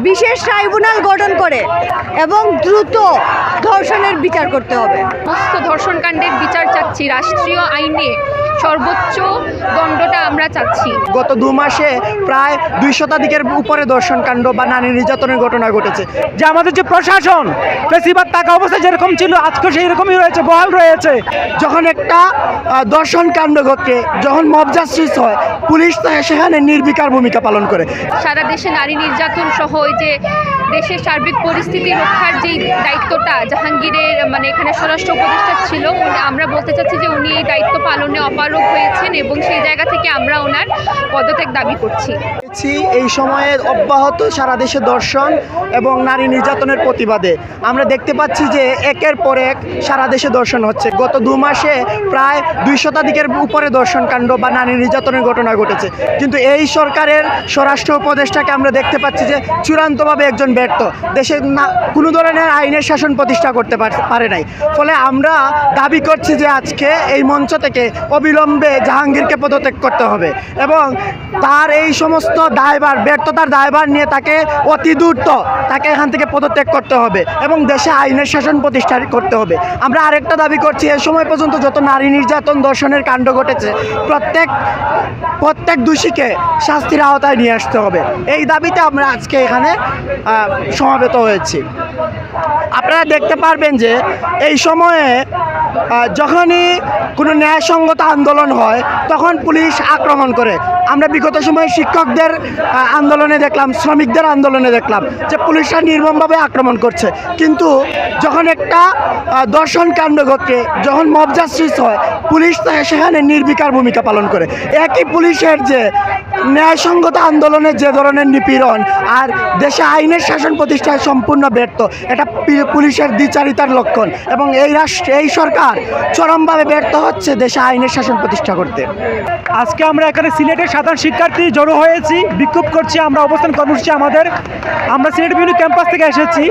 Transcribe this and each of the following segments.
বিশেষ ট্রাইব্যুনাল গঠন করে এবং দ্রুত ধর্ষণের বিচার করতে হবে। সমস্ত ধর্ষণকাণ্ডের বিচার চাচ্ছি, রাষ্ট্রীয় আইনে সর্বোচ্চ দণ্ডটা আমরা চাচ্ছি। গত 2 মাসে প্রায় 2 শতাধিকের উপরে ধর্ষণকাণ্ড বা নারী নির্যাতনের ঘটনা ঘটেছে। যে আমাদের যে প্রশাসন বেশিরভাগ টাকা অবস্থা যেরকম ছিল আজকে সেই রকমই রয়েছে, বহাল রয়েছে। যখন একটা ধর্ষণকাণ্ড ঘটে, যখন মব জাস্টিস হয়, পুলিশ সেখানে নির্বিকার ভূমিকা পালন করে। সারা দেশে নারী নির্যাতন সহ ওই যে দেশের সার্বিক পরিস্থিতি রক্ষার যেই দায়িত্বটা জাহাঙ্গীরের এখানে স্বরাষ্ট্র উপদেষ্টা ছিল, আমরা বলতে চাচ্ছি যে উনি এই দায়িত্ব পালনে অপারগ হয়েছেন এবং সেই জায়গা থেকে আমরা ওনার পদত্যাগ দাবি করছি। এই সময়ে অব্যাহত সারা দেশে ধর্ষণ এবং নারী নির্যাতনের প্রতিবাদে আমরা দেখতে পাচ্ছি যে একের পর এক সারা দেশে ধর্ষণ হচ্ছে। গত 2 মাসে প্রায় 2 শতাধিকের উপরে ধর্ষণকাণ্ড বা নারী নির্যাতনের ঘটনা ঘটেছে। কিন্তু এই সরকারের স্বরাষ্ট্র উপদেষ্টাকে আমরা দেখতে পাচ্ছি যে চূড়ান্তভাবে একজন ব্যর্থ, দেশে কোনো ধরনের আইনের শাসন প্রতিষ্ঠা করতে পারে নাই। ফলে আমরা দাবি করছি যে আজকে এই মঞ্চ থেকে অবিলম্বে জাহাঙ্গীরকে পদত্যাগ করতে হবে এবং তার এই সমস্ত দায়ভার, ব্যর্থতার দায়ভার নিয়ে তাকে অতি দ্রুত তাকে এখান থেকে পদত্যাগ করতে হবে এবং দেশে আইনের শাসন প্রতিষ্ঠা করতে হবে। আমরা আরেকটা দাবি করছি, এ সময় পর্যন্ত যত নারী নির্যাতন ধর্ষণের কাণ্ড ঘটেছে প্রত্যেক দোষীকে শাস্তির আওতায় নিয়ে আসতে হবে। এই দাবিতে আমরা আজকে এখানে সমাবেত হয়েছি। আপনারা দেখতে পারবেন যে এই সময়ে যখনই কোনো ন্যায়সঙ্গত আন্দোলন হয় তখন পুলিশ আক্রমণ করে। আমরা বিগত সময়ে শিক্ষকদের আন্দোলনে দেখলাম, শ্রমিকদের আন্দোলনে দেখলাম যে পুলিশরা নির্মমভাবে আক্রমণ করছে। কিন্তু যখন একটা ধর্ষণকাণ্ড ঘটে, যখন মব জাস্টিস হয়, পুলিশ সেখানে নির্বিকার ভূমিকা পালন করে। একই পুলিশের যে ন্যায়সঙ্গত আন্দোলনের যে ধরনের নিপীড়ন আর দেশে আইনের শাসন প্রতিষ্ঠায় সম্পূর্ণ ব্যর্থ, এটা পুলিশের দ্বিচারিতার লক্ষণ এবং এই সরকার চরমভাবে ব্যর্থ হচ্ছে দেশে আইনের শাসন প্রতিষ্ঠা করতে। আজকে আমরা এখানে সিলেটের সাধারণ শিক্ষার্থী জড়ো হয়েছি, বিক্ষোভ করছি, আমরা অবস্থান কর্মসূচি আমরা সিলেটের বিভিন্ন ক্যাম্পাস থেকে এসেছি।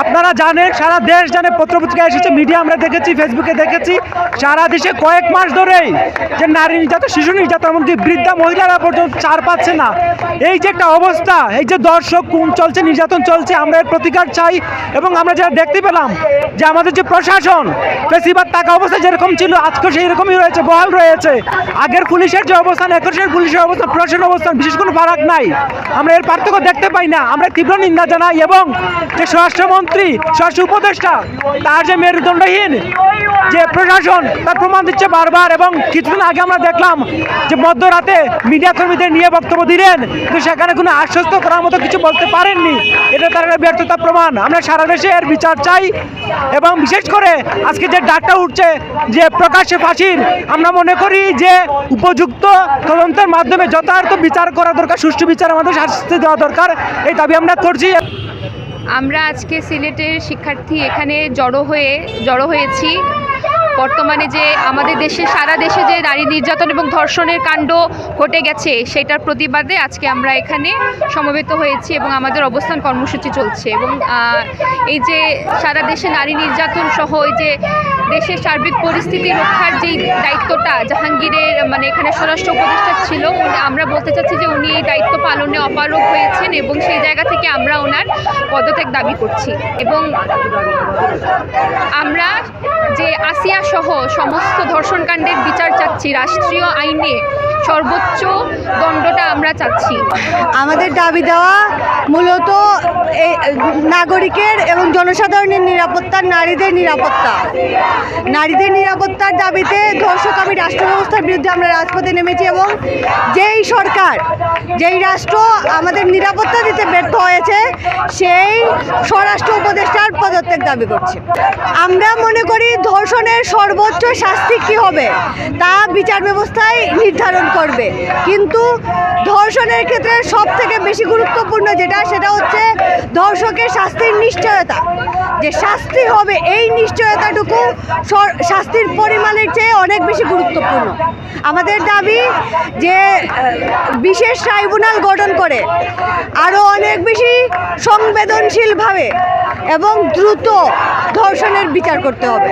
আপনারা জানেন, সারা দেশ জানে, পত্রপত্রিকা এসেছে, মিডিয়া আমরা দেখেছি, ফেসবুকে দেখেছি, সারা দেশে কয়েক মাস ধরেই যে নারী নির্যাতন, শিশু নির্যাতন, এমনকি বৃদ্ধা মহিলারা পর্যন্ত ছাড় পাচ্ছে না। এই যে একটা অবস্থা, এই যে দর্শক খুন চলছে, নির্যাতন চলছে, আমরা এর প্রতিকার চাই। এবং আমরা যেটা দেখতে পেলাম যে আমাদের যে প্রশাসন বেশিরভাগ টাকা অবস্থা যেরকম ছিল আজকে সেই রকমই রয়েছে, বহাল রয়েছে। আগের পুলিশের যে অবস্থান, এখনের পুলিশের অবস্থান, প্রশাসনের অবস্থান বিশেষ কোনো ফারাক নাই। আমরা এর পার্থক্য দেখতে পাই না। আমরা তীব্র নিন্দা জানাই এবং যে স্বরাষ্ট্রমন্ত্রী, স্বরাষ্ট্র উপদেষ্টা, তার যে মেরুদণ্ডহীন যে প্রশাসন, তার প্রমাণ দিচ্ছে বারবার। এবং কিছুদিন আগে আমরা দেখলাম যে মধ্যরাতে মিডিয়া কর্মীদের নিয়ে বক্তব্য দিলেন, কিন্তু সেখানে কোনো আশ্বস্ত করার মতো কিছু বলতে পারেননি। এটা তার একটা ব্যর্থতা প্রমাণ। আমরা সারা দেশে এর বিচার চাই এবং বিশেষ করে আজকে যে ডাকটা উঠছে যে প্রকাশ্যে ফাঁসির, আমরা মনে করি যে উপযুক্ত তদন্তের মাধ্যমে যথার্থ বিচার করা দরকার, সুষ্ঠু বিচার, আমাদের শাস্তি দেওয়া দরকার। এই দাবি আমরা করছি। আমরা আজকে সিলেটের শিক্ষার্থী এখানে জড়ো হয়েছি। বর্তমানে যে আমাদের দেশে, সারা দেশে যে নারী নির্যাতন এবং ধর্ষণের কাণ্ড ঘটে গেছে সেটার প্রতিবাদে আজকে আমরা এখানে সমবেত হয়েছি এবং আমাদের অবস্থান কর্মসূচি চলছে। এবং এই যে সারা দেশে নারী নির্যাতন সহ ওই যে দেশের সার্বিক পরিস্থিতি রক্ষার যেই দায়িত্বটা জাহাঙ্গীরের এখানে স্বরাষ্ট্র উপদেষ্টা ছিল, আমরা বলতে চাচ্ছি যে উনি এই দায়িত্ব পালনে অপারগ হয়েছেন এবং সেই জায়গা থেকে আমরা ওনার পদত্যাগ দাবি করছি। এবং আমরা যে আসিয়া সহ সমস্ত ধর্ষণকাণ্ডের বিচার চাচ্ছি, রাষ্ট্রীয় আইনে সর্বোচ্চ দণ্ডটা আমরা চাচ্ছি। আমাদের দাবি দেওয়া মূলত নাগরিকের এবং জনসাধারণের নিরাপত্তা, নারীদের নিরাপত্তার দাবিতে ধর্ষকামী রাষ্ট্র ব্যবস্থার বিরুদ্ধে আমরা রাজপথে নেমেছি এবং যেই রাষ্ট্র আমাদের নিরাপত্তা দিতে ব্যর্থ হয়েছে সেই স্বরাষ্ট্র উপদেষ্টার পদত্যাগ দাবি করছি। আমরা মনে করি ধর্ষণের সর্বোচ্চ শাস্তি কী হবে তা বিচার ব্যবস্থায় নির্ধারণ করবে, কিন্তু ধর্ষণের ক্ষেত্রে সব থেকে বেশি গুরুত্বপূর্ণ সেটা হচ্ছে ধর্ষকের শাস্তির নিশ্চয়তা। যে শাস্তি হবে এই নিশ্চয়তাটুকু শাস্তির পরিমাণের চেয়ে অনেক বেশি গুরুত্বপূর্ণ। আমাদের দাবি যে বিশেষ ট্রাইব্যুনাল গঠন করে আরও অনেক বেশি সংবেদনশীলভাবে এবং দ্রুত ধর্ষণের বিচার করতে হবে।